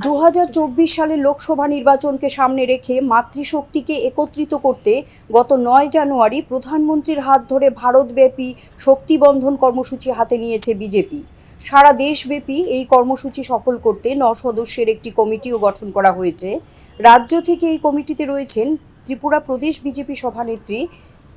2024 সালের লোকসভা নির্বাচনকে সামনে রেখে মাতৃশক্তিকে একত্রিত করতে গত 9 জানুয়ারি প্রধানমন্ত্রীর হাত ধরে ভারতব্যাপী শক্তিবন্ধন কর্মসূচি হাতে নিয়েছে বিজেপি। সারা দেশব্যাপী এই কর্মসূচি সফল করতে 9 সদস্যের একটি কমিটিও গঠন করা হয়েছে। রাজ্য থেকে এই কমিটিতে রয়েছেন ত্রিপুরা প্রদেশ বিজেপি সভানেত্রী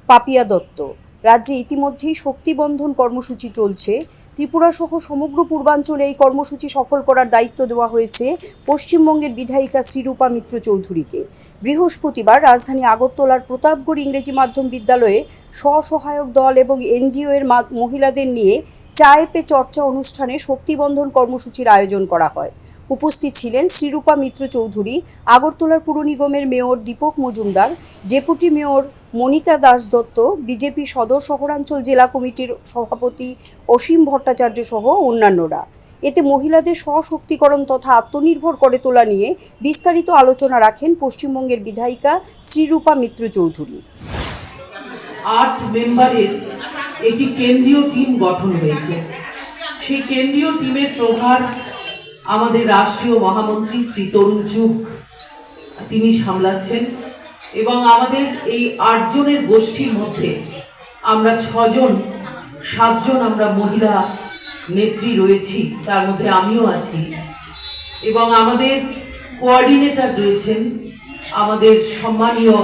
পাপিয়া দত্ত। রাজ্যে ইতিমধ্যেই শক্তিবন্ধন কর্মসূচি চলছে। ত্রিপুরা সহ সমগ্র পূর্বাঞ্চলে এই কর্মসূচি সফল করার দায়িত্ব দেওয়া হয়েছে পশ্চিমবঙ্গের বিধায়িকা শ্রীরূপা মিত্র চৌধুরীকে। বৃহস্পতিবার রাজধানী আগরতলার প্রতাপগড় ইংরেজি মাধ্যম বিদ্যালয়ে স্বসহায়ক দল এবং এনজিও এর মহিলাদের নিয়ে চায়ে পে চর্চা অনুষ্ঠানে শক্তিবন্ধন কর্মসূচির আয়োজন করা হয়। উপস্থিত ছিলেন শ্রীরূপা মিত্র চৌধুরী, আগরতলার পুর নিগমের mayor Dipak Majumdar, deputy mayor Monika Das Dutta, BJP সদর শহরাঞ্চল জেলা কমিটির সভাপতি অসীম ভট্টাচার্য সহ অন্যান্যরা। এতে মহিলাদের সশক্তিকরণ তথা আত্মনির্ভর করে তোলা নিয়ে বিস্তারিত আলোচনা রাখেন পশ্চিমবঙ্গের বিধায়িকা শ্রীরূপা মিত্র চৌধুরী। 8 মেম্বারের একটি কেন্দ্রীয় টিম গঠন হয়েছে। সেই কেন্দ্রীয় টিমের প্রভার আমাদের রাষ্ট্রীয় মহামন্ত্রী শ্রী তরুণ চুগ তিনি সামলাচ্ছেন এবং আমাদের এই 8 জনের গোষ্ঠীর মধ্যে আমরা 7 জন আমরা মহিলা নেত্রী রয়েছি, তার মধ্যে আমিও আছি এবং আমাদের কোঅর্ডিনেটর রয়েছেন আমাদের সম্মানীয়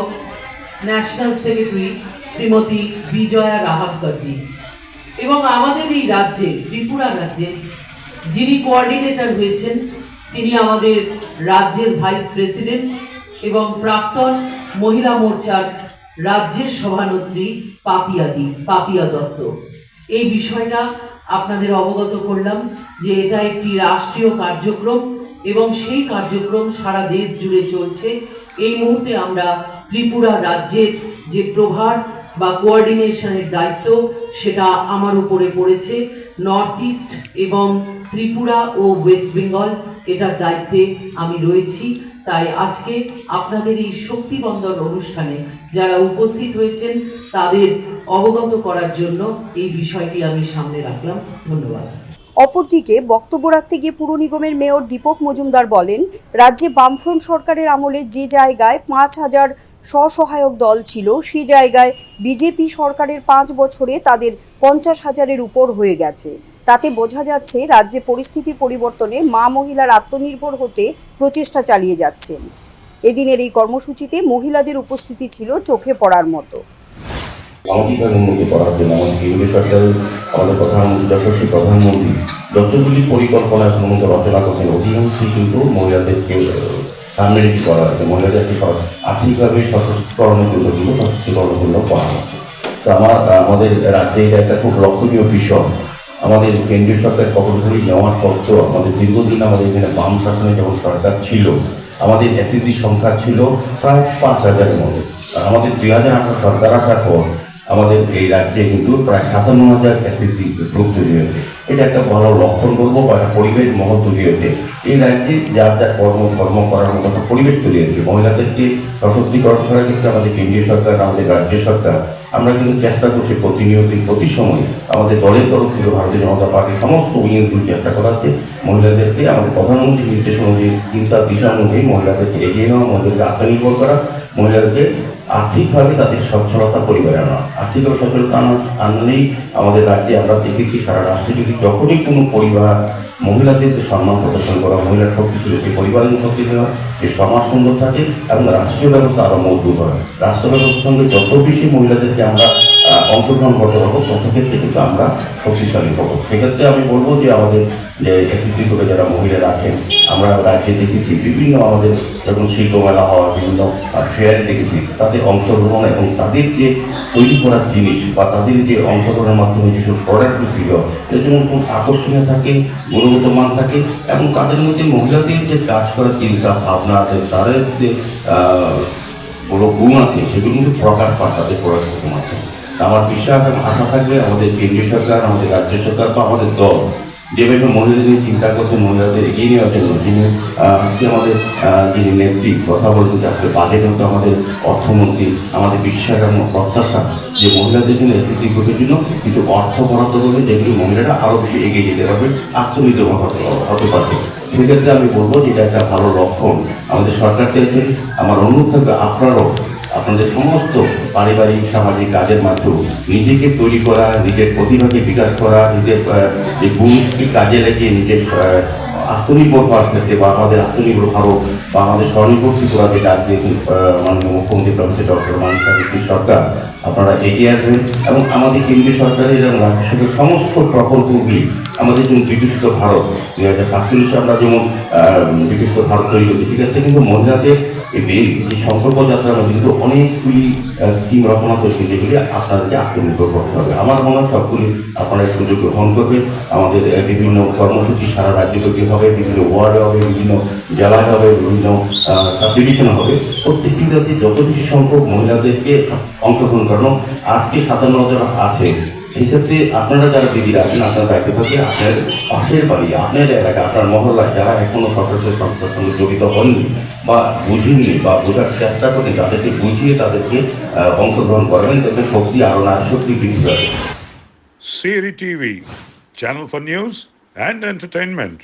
ন্যাশনাল সেক্রেটারি শ্রীমতী বিজয়া রাহাবকরজি এবং আমাদের এই রাজ্যে ত্রিপুরা রাজ্যে যিনি কোঅর্ডিনেটর হয়েছেন তিনি আমাদের রাজ্যের ভাইস প্রেসিডেন্ট এবং প্রাক্তন মহিলা মোর্চার রাজ্যের সভানেত্রী পাপিয়া দত্ত। এই বিষয়টা আপনাদের অবগত করলাম যে এটা একটি রাষ্ট্রীয় কার্যক্রম এবং সেই কার্যক্রম সারা দেশ জুড়ে চলছে। এই মুহূর্তে আমরা ত্রিপুরা রাজ্যের যে প্রভার বা কোঅর্ডিনেশনের দায়িত্ব সেটা আমার উপরে পড়েছে। নর্থ ইস্ট এবং ত্রিপুরা ও ওয়েস্ট বেঙ্গল এটার দায়িত্বে আমি রয়েছি। তাই আজকে আপনাদের এই শক্তিবন্ধন অনুষ্ঠানে যারা উপস্থিত হয়েছেন তাদের অবগত করার জন্য এই বিষয়টি আমি সামনে রাখলাম। ধন্যবাদ। অপরদিকে বক্তব্য রাখতে গিয়ে পুর নিগমের মেয়র দীপক মজুমদার বলেন, রাজ্যে বামফ্রন্ট সরকারের আমলে যে জায়গায় 5,000 স্বসহায়ক দল ছিল সেই জায়গায় বিজেপি সরকারের 5 বছরে তাদের 50,000-এর উপর হয়ে গেছে। তাতে বোঝা যাচ্ছে রাজ্যে পরিস্থিতির পরিবর্তনে মা মহিলার আত্মনির্ভর হতে প্রচেষ্টা চালিয়ে যাচ্ছেন। এদিনের এই কর্মসূচিতে মহিলাদের উপস্থিতি ছিল চোখে পড়ার মতো। সামাজিক উন্নতি করার জন্য আমাদের কেন্দ্রীয় সরকারের আমাদের প্রধানমন্ত্রী যশস্বী প্রধানমন্ত্রী যতগুলি পরিকল্পনা সম্বন্ধে রচনা করছেন অধিকাংশই কিন্তু মহিলাদেরকে সামনে রেখে করা হয়েছে। মহিলাদেরকে আর্থিকভাবে সশক্তিকরণের জন্য কিন্তু সশক্তিকরণের জন্য করা হচ্ছে। তো আমাদের রাজ্যে এটা একটা খুব লক্ষণীয় বিষয়। আমাদের কেন্দ্রীয় সরকার কর্মসূচি নেওয়ার সত্ত্বেও আমাদের দীর্ঘদিন আমাদের এখানে বাম শাসনে যখন সরকার ছিল আমাদের এসএসজি সংখ্যা ছিল প্রায় 5,000-এর মধ্যে। আর আমাদের 2018 সরকার আসার পর আমাদের এই রাজ্যে কিন্তু প্রায় 57,000 এসএসজি গ্রুপ তৈরি হয়েছে। এটা একটা ভালো লক্ষণ বলবো বা একটা পরিবেশ মহল তৈরি হয়েছে। এই রাজ্যে যার যার কর্ম করার মতো একটা পরিবেশ তৈরি হয়েছে। মহিলাদেরকে সশক্তিকরণ করার ক্ষেত্রে আমাদের কেন্দ্রীয় সরকার আমাদের রাজ্য সরকার আমরা কিন্তু চেষ্টা করছি প্রতিনিয়ত প্রতি সময় আমাদের দলের তরফ থেকে ভারতীয় জনতা পার্টির সমস্ত উইংগুলো চেষ্টা করাচ্ছে মহিলাদেরকে আমাদের প্রধানমন্ত্রীর নির্দেশ অনুযায়ী চিন্তা দিশা অনুযায়ী মহিলাদেরকে এগিয়ে নেওয়া, মহিলাদেরকে আত্মনির্ভর করা, মহিলাদেরকে আর্থিকভাবে তাদের সচ্ছলতা পরিবারে আনা। আর্থিকভাবে সচ্ছলতা আনলেই আমাদের রাজ্যে আমরা দেখেছি সারা রাষ্ট্রে যদি যখনই কোনো পরিবার মহিলাদেরকে সম্মান প্রদর্শন করা, মহিলার শক্তিশালী সেই পরিবারের শক্তিশালী হয়, যে সমাজ সুন্দর থাকে এবং রাষ্ট্রীয় ব্যবস্থা আরও মজবুত হয়। রাষ্ট্র ব্যবস্থার সঙ্গে যত বেশি মহিলাদেরকে আমরা অংশগ্রহণ করতে পারবো তত ক্ষেত্রে কিন্তু আমরা শক্তিশালী হবো। সেক্ষেত্রে আমি বলবো যে আমাদের যে এসএসজি গ্রুপে যারা মহিলারা আছেন আমরা রাজ্যে দেখেছি বিভিন্ন আমাদের যখন শিল্পমেলা হওয়া বিভিন্ন ফেয়ার দেখেছি তাদের অংশগ্রহণ এবং তাদের যে তৈরি করার জিনিস বা তাদের যে অংশগ্রহণের মাধ্যমে যেসব প্রোডাক্ট বিক্রি হয় এর জন্য খুব আকর্ষণীয় থাকে, গুণগত মান থাকে এবং তাদের মধ্যে মহিলাদের যে কাজ করার চিন্তা ভাবনা আছে তাদের যে বড় গুণ আছে সেগুলো কিন্তু প্রকাশ পায় তাদের প্রোডাক্টের মাধ্যমে। আমার বিশ্বাস এবং আশা থাকবে আমাদের কেন্দ্রীয় সরকার, আমাদের রাজ্য সরকার বা আমাদের দল যেভাবে মহিলাদের চিন্তা করছে মহিলাদের এগিয়ে নেওয়ার জন্য যিনি আজকে আমাদের যিনি নেত্রী কথা বলতে আজকে বাজেট হতো আমাদের অর্থমন্ত্রী, আমাদের বিশ্বাস এবং প্রত্যাশা যে মহিলাদের জন্য এসএসজি গ্রুপের জন্য কিছু অর্থ বরাদ্দ করবে যেগুলি মহিলারা আরও বেশি এগিয়ে যেতে পারবে, আত্মনির্ভর হতে পারবে। সেক্ষেত্রে আমি বলবো যে এটা একটা ভালো লক্ষণ আমাদের সরকার চেয়েছে। আমার অনুরোধ থাকবে আপনারাও আপনাদের সমস্ত পারিবারিক সামাজিক কাজের মাধ্যমে নিজেকে তৈরি করা, নিজের প্রতিভাকে বিকাশ করা, নিজের যে গুণকে কাজে লাগিয়ে নিজের আত্মনির্ভর হওয়ার ক্ষেত্রে বা আমাদের আত্মনির্ভর ভারত বা আমাদের স্বনির্ভরশীল করা যেটা আজকে মাননীয় মুখ্যমন্ত্রী প্রফেসর ডক্টর মানিক সরকার আপনারা এগিয়ে আসবেন এবং আমাদের কেন্দ্রীয় সরকারের এবং রাজ্য সরকারের সমস্ত প্রকল্পগুলি আমাদের যেমন বিকশিত ভারত 2047 আমরা যেমন বিকশিত ভারত তৈরি করছি, ঠিক আছে, কিন্তু মহিলাদের এই সংকল্প যাত্রার মধ্যে কিন্তু অনেকগুলি স্কিম রচনা করছে যেগুলি আপনাদেরকে আত্মনির্ভর করতে হবে। আমার মনে হয় সবগুলি আপনারা সুযোগ গ্রহণ করবেন। আমাদের বিভিন্ন কর্মসূচি সারা রাজ্যব্যাপী হবে, বিভিন্ন ওয়ার্ডে হবে, বিভিন্ন জেলায় হবে, বিভিন্ন সাব ডিভিশনে হবে। প্রত্যেকটি জাতি যত বেশি সংখ্যক মহিলাদেরকে অংশগ্রহণ করানো, আজকে 57 জন আছে। এই ক্ষেত্রে আপনারা যারা দিদিরা আছেন আপনার দায়িত্ব থাকে আপনার পাশের বাড়ি, আপনার এলাকা, আপনার মহল্লায় যারা এখনো সরকারের সংস্থার সঙ্গে জড়িত হননি বা বুঝেননি বা বোঝার চেষ্টা করেন, তাদেরকে বুঝিয়ে তাদেরকে অংশগ্রহণ করাবেন, দেখবেন শক্তি আরও নারী শক্তি বৃদ্ধি পাবে। Siri TV, channel for news and entertainment.